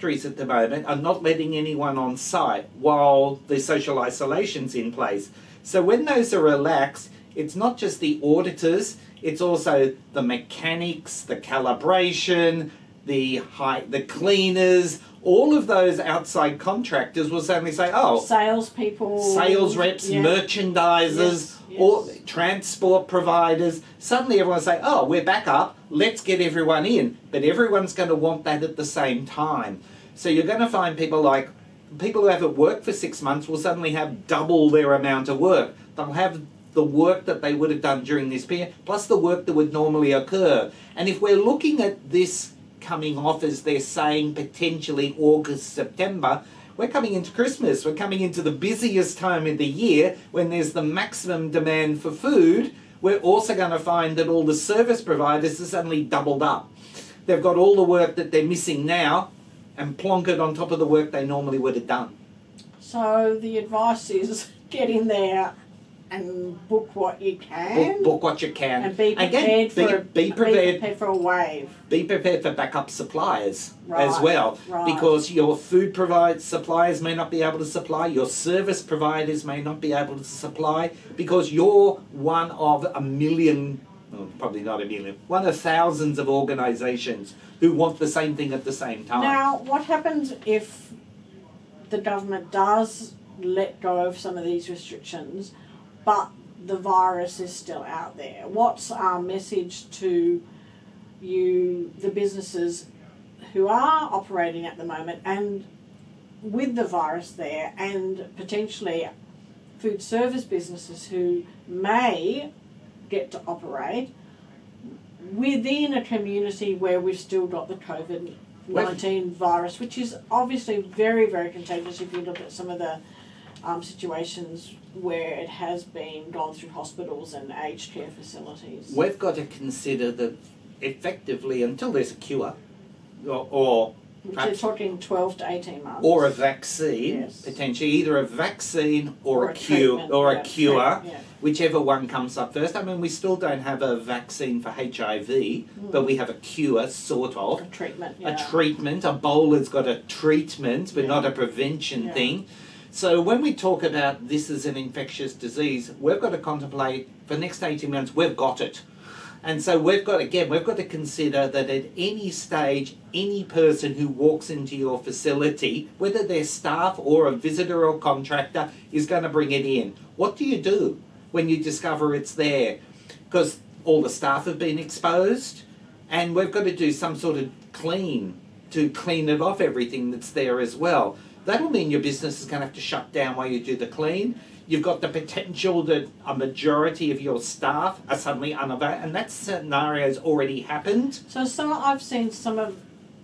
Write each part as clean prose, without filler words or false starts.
factories at the moment are not letting anyone on site while the social isolation's in place. So when those are relaxed, it's not just the auditors, it's also the mechanics, the calibration, the cleaners, all of those outside contractors will suddenly say, oh, salespeople, sales reps, merchandisers, or transport providers. Suddenly everyone will say, oh, we're back up, let's get everyone in. But everyone's going to want that at the same time. So you're going to find people who haven't worked for 6 months will suddenly have double their amount of work. They'll have the work that they would have done during this period, plus the work that would normally occur. And if we're looking at this coming off, as they're saying, potentially August, September, we're coming into Christmas. We're coming into the busiest time of the year when there's the maximum demand for food. We're also going to find that all the service providers are suddenly doubled up. They've got all the work that they're missing now and plonk it on top of the work they normally would have done. So the advice is get in there and book what you can. Book what you can. And be prepared, be prepared for a wave. Be prepared for backup suppliers as well. Because your food suppliers may not be able to supply, your service providers may not be able to supply, because you're one of a million, well, probably not a million, one of thousands of organisations who want the same thing at the same time. Now, what happens if the government does let go of some of these restrictions, but the virus is still out there? What's our message to you, the businesses who are operating at the moment and with the virus there, and potentially food service businesses who may get to operate within a community where we've still got the COVID-19 virus, which is obviously very, very contagious if you look at some of the situations where it has been gone through hospitals and aged care facilities. We've got to consider that effectively, until there's a cure, or we're talking 12 to 18 months. Or a vaccine, potentially either a vaccine or a cure, whichever one comes up first. I mean, we still don't have a vaccine for HIV, but we have a cure, sort of. A treatment, A treatment. Ebola's got a treatment, but not a prevention thing. So when we talk about this as an infectious disease, we've got to contemplate, for the next 18 months, we've got it. And so we've got to consider that at any stage, any person who walks into your facility, whether they're staff or a visitor or contractor, is going to bring it in. What do you do when you discover it's there? Because all the staff have been exposed, and we've got to do some sort of clean to clean it off, everything that's there as well. That'll mean your business is going to have to shut down while you do the clean. You've got the potential that a majority of your staff are suddenly unavailable, and that scenario's already happened. So I've seen some of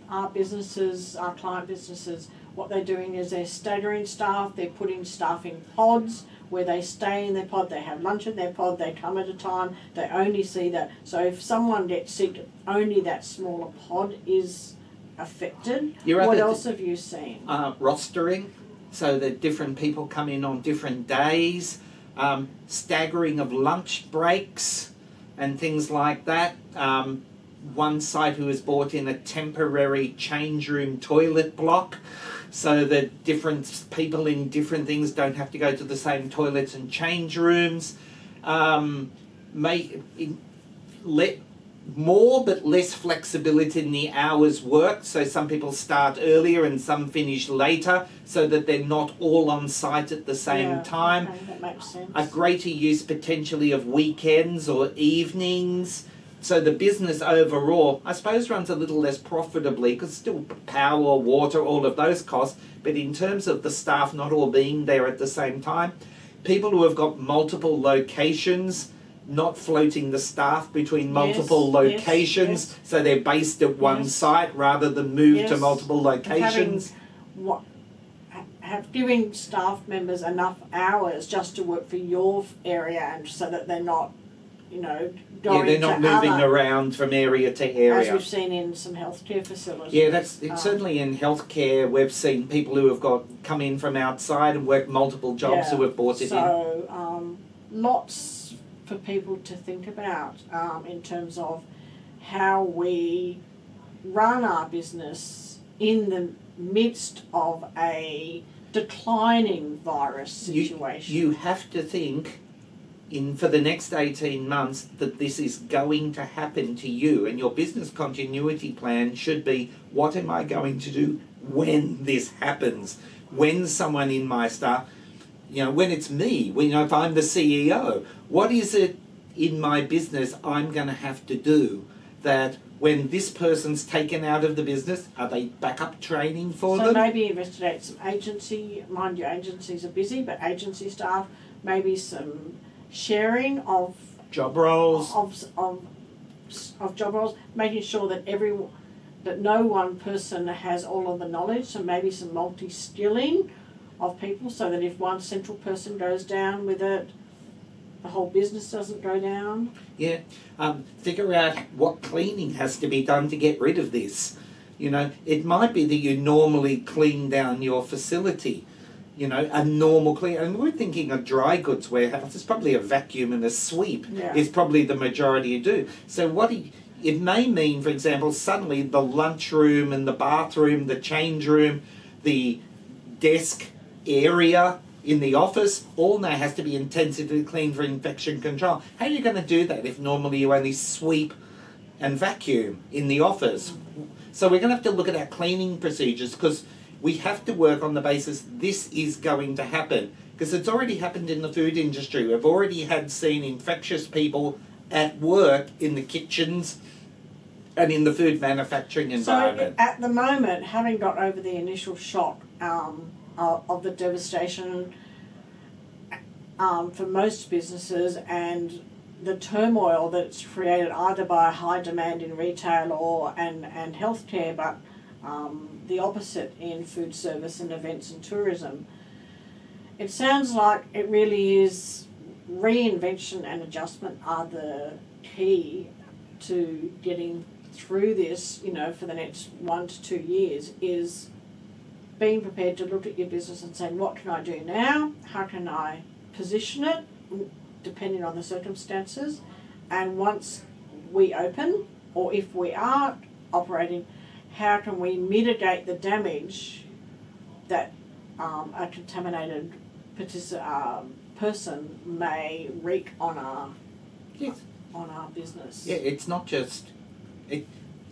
our businesses, our client businesses, what they're doing is they're staggering staff, they're putting staff in pods where they stay in their pod, they have lunch in their pod, they come at a time, they only see that. So if someone gets sick, only that smaller pod is affected. What else have you seen? Rostering, so that different people come in on different days, staggering of lunch breaks and things like that. One site who has brought in a temporary change room toilet block so that different people in different things don't have to go to the same toilets and change rooms. Let more but less flexibility in the hours worked, so some people start earlier and some finish later, so that they're not all on site at the same time. Okay, that makes sense. A greater use potentially of weekends or evenings, so the business overall, I suppose, runs a little less profitably, because still power, water, all of those costs, but in terms of the staff not all being there at the same time, people who have got multiple locations, not floating the staff between multiple locations, so they're based at one site rather than move to multiple locations. Giving staff members enough hours just to work for your area, and so that they're not, going they're not moving around from area to area. As we've seen in some healthcare facilities. Yeah, that's certainly in healthcare. We've seen people who have come in from outside and worked multiple jobs who have brought it in. So lots for people to think about in terms of how we run our business in the midst of a declining virus situation. You have to think for the next 18 months that this is going to happen to you, and your business continuity plan should be, what am I going to do when this happens? When someone in my staff, when it's me, if I'm the CEO, what is it in my business I'm going to have to do that when this person's taken out of the business, are they backup training for them? So maybe investigate some agency, mind you, agencies are busy, but agency staff, maybe some sharing of job roles, of job roles, making sure that that no one person has all of the knowledge, so maybe some multi-skilling of people, so that if one central person goes down with it, the whole business doesn't go down. Yeah, figure out what cleaning has to be done to get rid of this. It might be that you normally clean down your facility, a normal clean. And we're thinking a dry goods warehouse. It's probably a vacuum and a sweep is probably the majority you do. So it may mean, for example, suddenly the lunchroom and the bathroom, the change room, the desk area in the office, all now has to be intensively cleaned for infection control. How are you going to do that if normally you only sweep and vacuum in the office? So we're going to have to look at our cleaning procedures, because we have to work on the basis this is going to happen, because it's already happened in the food industry. We've already seen infectious people at work in the kitchens and in the food manufacturing environment. So at the moment, having got over the initial shock of the devastation for most businesses and the turmoil that's created either by high demand in retail and healthcare, but the opposite in food service and events and tourism, it sounds like it really is reinvention and adjustment are the key to getting through this, for the next 1 to 2 years, is being prepared to look at your business and saying, what can I do now? How can I position it, depending on the circumstances? And once we open, or if we are operating, how can we mitigate the damage that a contaminated person may wreak on our business? Yeah, it's not just...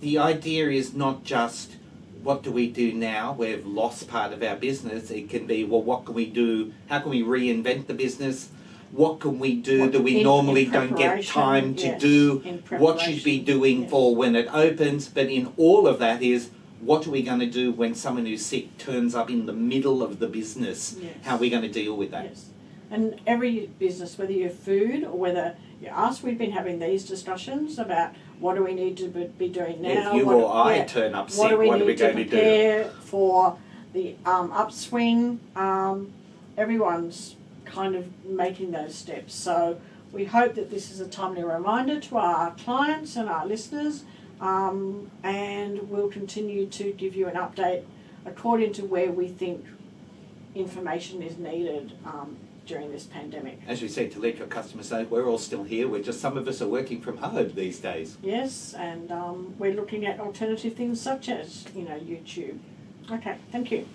the idea is not just, what do we do now? We've lost part of our business. It can be, well, what can we do? How can we reinvent the business? What can we do that we normally don't get time to do? What should be doing for when it opens? But in all of that is, what are we going to do when someone who's sick turns up in the middle of the business? Yes. How are we going to deal with that? Yes. And every business, whether you're food or whether you're us, we've been having these discussions about what do we need to be doing now. If you or I turn up sick, what are we going to do? Prepare for the upswing. Everyone's kind of making those steps. So we hope that this is a timely reminder to our clients and our listeners, and we'll continue to give you an update according to where we think information is needed during this pandemic. As we say, to let your customers know, we're all still here. Some of us are working from home these days. Yes, and we're looking at alternative things such as, YouTube. Okay, thank you.